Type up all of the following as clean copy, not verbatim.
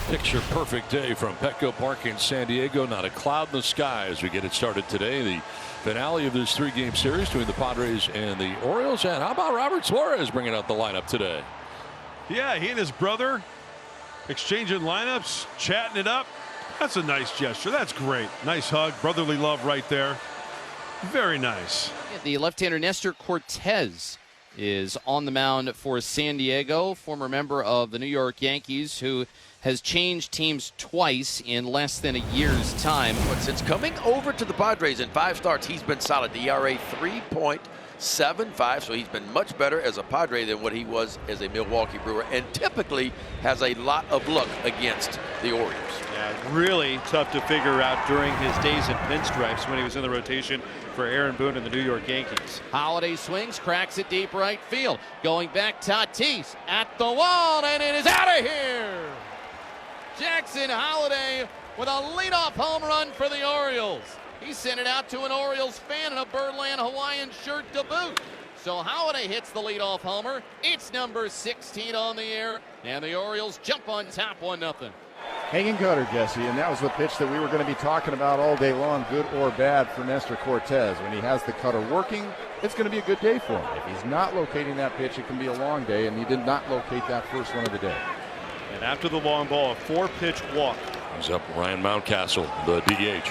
Picture perfect day from Petco Park in San Diego. Not a cloud in the sky as we get it started today. The finale of this three-game series between the Padres and the Orioles. And how about Robert Suarez bringing out the lineup today? Yeah, he and his brother exchanging lineups, chatting it up. That's a nice gesture. That's great. Nice hug. Brotherly love right there. Very nice. The left-hander Nestor Cortez is on the mound for San Diego, former member of the New York Yankees, who has changed teams twice in less than a year's time. But since coming over to the Padres in 5 starts, he's been solid. The ERA 3.75, so he's been much better as a Padre than what he was as a Milwaukee Brewer, and typically has a lot of luck against the Orioles. Yeah, really tough to figure out during his days in pinstripes when he was in the rotation for Aaron Boone and the New York Yankees. Holiday swings, cracks it deep right field. Going back, Tatis at the wall, and it is out of here. Jackson Holiday with a leadoff home run for the Orioles. He sent it out to an Orioles fan in a Birdland Hawaiian shirt to boot. So Holiday hits the leadoff homer. It's number 16 on the air, and the Orioles jump on top 1-0. Hanging cutter, Jesse, and that was the pitch that we were going to be talking about all day long, good or bad for Nestor Cortez. When he has the cutter working, it's going to be a good day for him. If he's not locating that pitch, it can be a long day, and he did not locate that first one of the day. And after the long ball, a 4-pitch walk. He's up Ryan Mountcastle, the DH.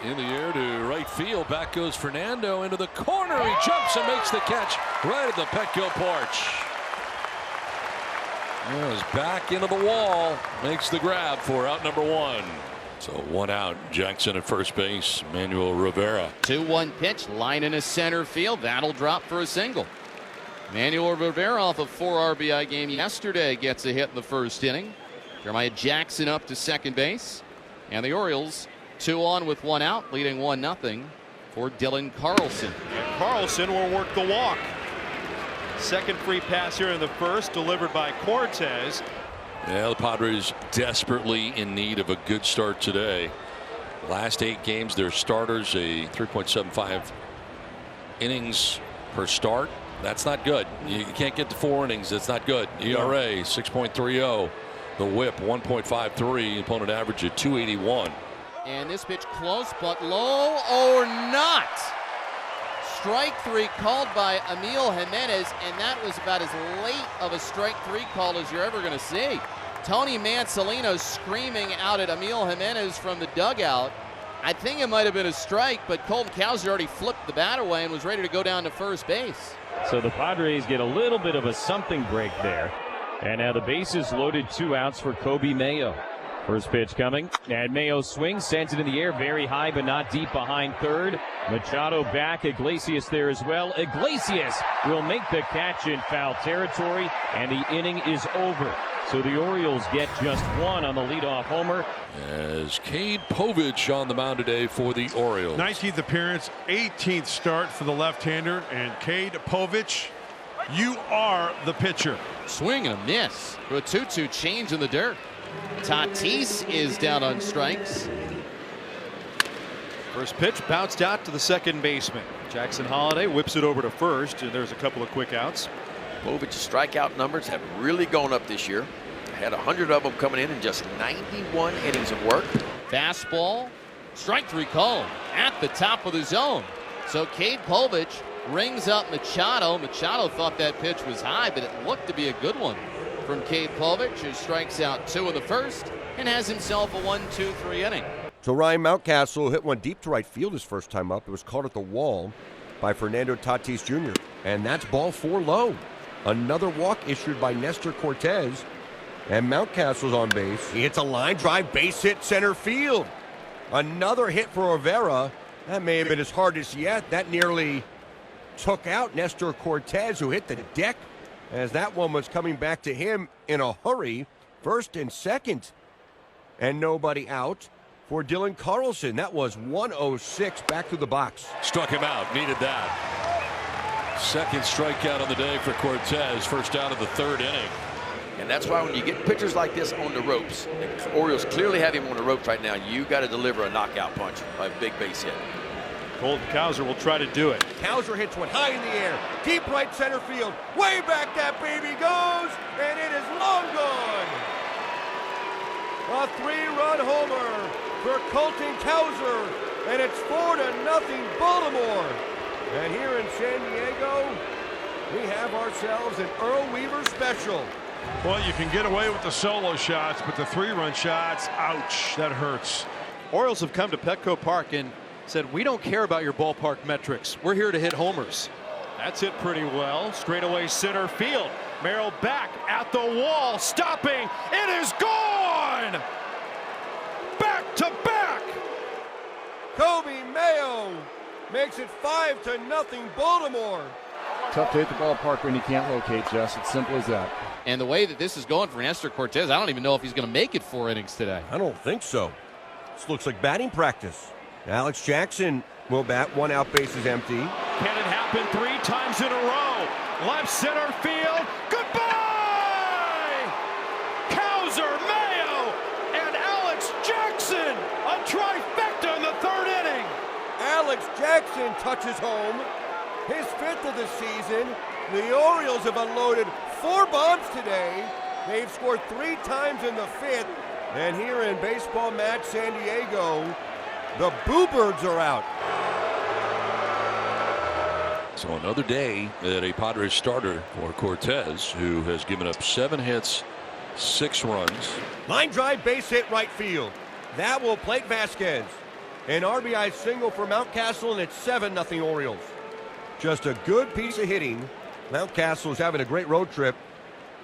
In the air to right field. Back goes Fernando into the corner. He jumps and makes the catch right at the Petco porch. Goes back into the wall. Makes the grab for out number 1. So 1 out. Jackson at first base. Manuel Rivera. 2-1 pitch. Line in a center field. That'll drop for a single. Manuel Rivera off a 4 RBI game yesterday gets a hit in the first inning. Jeremiah Jackson up to second base. And the Orioles 2 on with 1 out, leading 1-0 for Dylan Carlson. And Carlson will work the walk. Second free pass here in the first, delivered by Cortez. Yeah, the Padres desperately in need of a good start today. Last 8 games, their starters a 3.75 innings per start. That's not good. You can't get to 4 innings. That's not good. ERA 6.30. The whip 1.53. Opponent average at 281. And this pitch close but low or not. Strike 3 called by Emil Jimenez, and that was about as late of a strike 3 call as you're ever going to see. Tony Mansolino screaming out at Emil Jimenez from the dugout. I think it might have been a strike, but Colton Cowser already flipped the bat away and was ready to go down to first base. So the Padres get a little bit of a something break there. And now the bases loaded, 2 outs for Kobe Mayo. First pitch coming, and Mayo swings, sends it in the air, very high but not deep behind third. Machado back, Iglesias there as well. Iglesias will make the catch in foul territory, and the inning is over. So the Orioles get just 1 on the leadoff homer. As Cade Povich on the mound today for the Orioles. 19th appearance, 18th start for the left-hander, and Cade Povich, you are the pitcher. Swing and a miss for a 2-2 change in the dirt. Tatis is down on strikes. First pitch bounced out to the second baseman. Jackson Holiday whips it over to first, and there's a couple of quick outs. Povich's strikeout numbers have really gone up this year. Had 100 of them coming in just 91 innings of work. Fastball, strike 3 called at the top of the zone. So Cade Povich rings up Machado. Machado thought that pitch was high, but it looked to be a good one from Cade Povich, who strikes out 2 in the first and has himself a 1-2-3 inning. So Ryan Mountcastle hit one deep to right field his first time up. It was caught at the wall by Fernando Tatis Jr. And that's ball 4 low. Another walk issued by Nestor Cortez. And Mountcastle's on base. He hits a line drive, base hit center field. Another hit for Rivera. That may have been his hardest yet. That nearly took out Nestor Cortez, who hit the deck as that one was coming back to him in a hurry. First and second. And nobody out for Dylan Carlson. That was 106 back to the box. Struck him out. Needed that. Second strikeout of the day for Cortez. First out of the 3rd inning. And that's why when you get pitchers like this on the ropes, the Orioles clearly have him on the ropes right now. You got to deliver a knockout punch, a big base hit. Colton Cowser will try to do it. Cowser hits one high in the air, deep right center field. Way back that baby goes, and it is long gone. A 3-run homer for Colton Cowser, and it's 4-0 Baltimore. And here in San Diego, we have ourselves an Earl Weaver special. Well, you can get away with the solo shots, but the 3-run shots, ouch, that hurts. Orioles have come to Petco Park and said, we don't care about your ballpark metrics. We're here to hit homers. That's hit pretty well. Straightaway center field. Merrill back at the wall, stopping. It is gone! Back to back! Kobe Mayo makes it 5-0 Baltimore. Tough to hit the ballpark when you can't locate, Jess. It's simple as that. And the way that this is going for Nestor Cortez, I don't even know if he's going to make it 4 innings today. I don't think so. This looks like batting practice. Alex Jackson will bat, 1 out, bases empty. Can it happen 3 times in a row? Left center field. Goodbye! Cowser, Mayo, and Alex Jackson. A trifecta in the 3rd inning. Alex Jackson touches home. His 5th of the season. The Orioles have unloaded 4 bombs today. They've scored 3 times in the 5th. And here in Baseball Match San Diego, the Boo Birds are out. So another day at a Padres starter for Cortez, who has given up 7 hits, 6 runs. Line drive, base hit, right field. That will plate Vasquez. An RBI single for Mountcastle, and it's 7-0 Orioles. Just a good piece of hitting. Mountcastle is having a great road trip.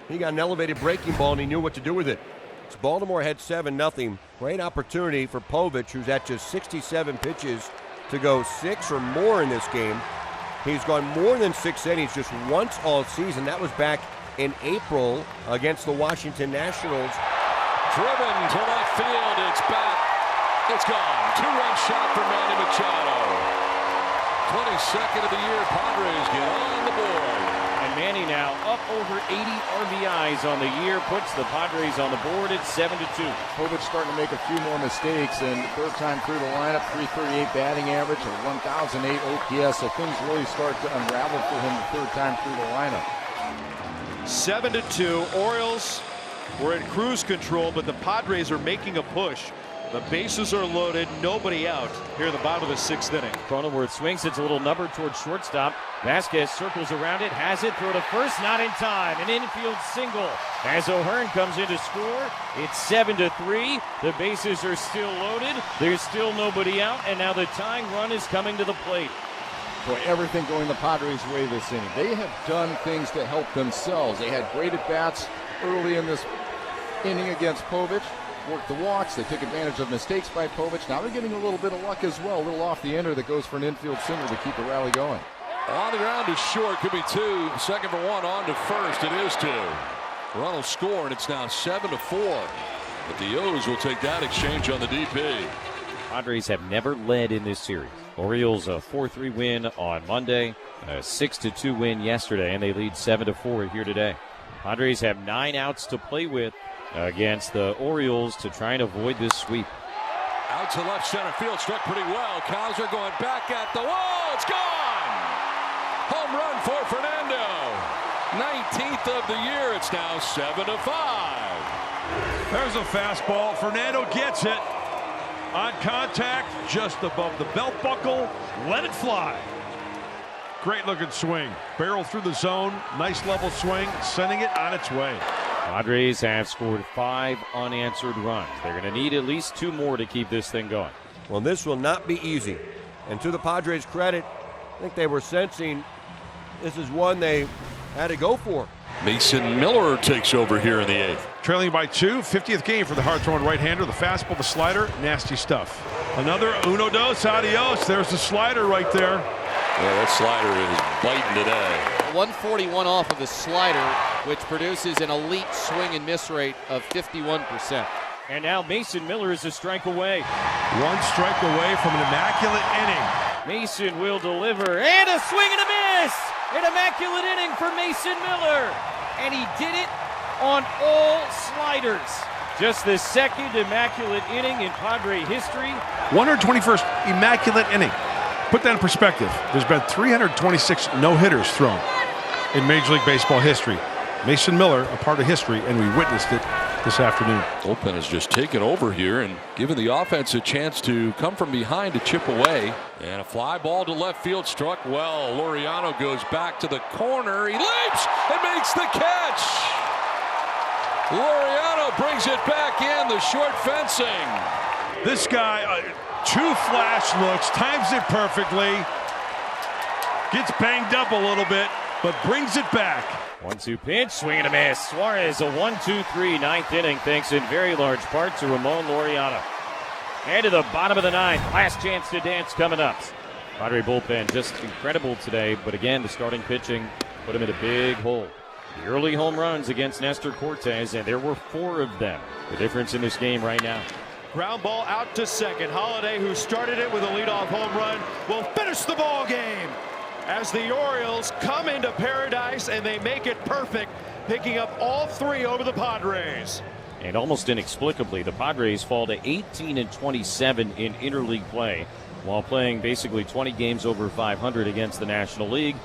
He got an elevated breaking ball, and he knew what to do with it. It's Baltimore head 7-0. Great opportunity for Povich, who's at just 67 pitches, to go 6 or more in this game. He's gone more than 6 innings just once all season. That was back in April against the Washington Nationals. Driven to left field. It's back. It's gone. 2-run shot for Manny Machado. 22nd of the year, Padres get on the board. And Manny now up over 80 RBIs on the year, puts the Padres on the board at 7-2. Povich starting to make a few more mistakes, and 3rd time through the lineup, 338 batting average, and 1,008 OPS, so things really start to unravel for him the 3rd time through the lineup. 7-2. Orioles were in cruise control, but the Padres are making a push. The bases are loaded, nobody out here in the bottom of the 6th inning. Cronenworth swings, it's a little number towards shortstop. Vasquez circles around it, has it, throw to first, not in time. An infield single as O'Hearn comes in to score. It's 7-3. The bases are still loaded. There's still nobody out, and now the tying run is coming to the plate. Boy, everything going the Padres' way this inning. They have done things to help themselves. They had great at-bats early in this inning against Povich. Worked the walks. They took advantage of mistakes by Povich. Now they're getting a little bit of luck as well. A little off the ender that goes for an infield single to keep the rally going. On the ground is short. Could be 2. Second for 1 on to first. It is 2. Run will score, and it's now 7-4. But the O's will take that exchange on the DP. Padres have never led in this series. Orioles a 4-3 win on Monday, a 6-2 win yesterday, and they lead 7-4 here today. Padres have 9 outs to play with against the Orioles to try and avoid this sweep. Out to left center field, struck pretty well. Cowser going back at the wall. It's gone. Home run for Fernando. 19th of the year. It's now 7-5. There's a fastball. Fernando gets it. On contact, just above the belt buckle. Let it fly. Great looking swing. Barrel through the zone. Nice level swing. Sending it on its way. Padres have scored 5 unanswered runs. They're going to need at least 2 more to keep this thing going. Well, this will not be easy. And to the Padres' credit, I think they were sensing this is one they had to go for. Mason Miller takes over here in the 8th. Trailing by 2, 50th game for the hard-throwing right-hander. The fastball, the slider, nasty stuff. Another uno dos, adios. There's the slider right there. Yeah, that slider is biting today. 141 off of the slider, which produces an elite swing and miss rate of 51%. And now Mason Miller is a strike away. 1 strike away from an immaculate inning. Mason will deliver, and a swing and a miss! An immaculate inning for Mason Miller. And he did it on all sliders. Just the 2nd immaculate inning in Padre history. 121st immaculate inning. Put that in perspective. There's been 326 no-hitters thrown in Major League Baseball history. Mason Miller, a part of history, and we witnessed it this afternoon. Bullpen has just taken over here and given the offense a chance to come from behind to chip away. And a fly ball to left field struck well. Laureano goes back to the corner. He leaps and makes the catch. Laureano brings it back in, the short fencing. This guy, 2 flash looks, times it perfectly. Gets banged up a little bit, but brings it back. 1-2 pitch, swing and a miss. Suarez, a 1-2-3 ninth inning, thanks in very large part to Ramon Laureano. And to the bottom of the ninth, last chance to dance coming up. Padre bullpen just incredible today, but again, the starting pitching put him in a big hole. The early home runs against Nestor Cortes, and there were 4 of them. The difference in this game right now. Ground ball out to second. Holiday, who started it with a leadoff home run, will finish the ball game as the Orioles come into paradise and they make it perfect, picking up all 3 over the Padres. And almost inexplicably, the Padres fall to 18-27 in interleague play while playing basically 20 games over 500 against the National League.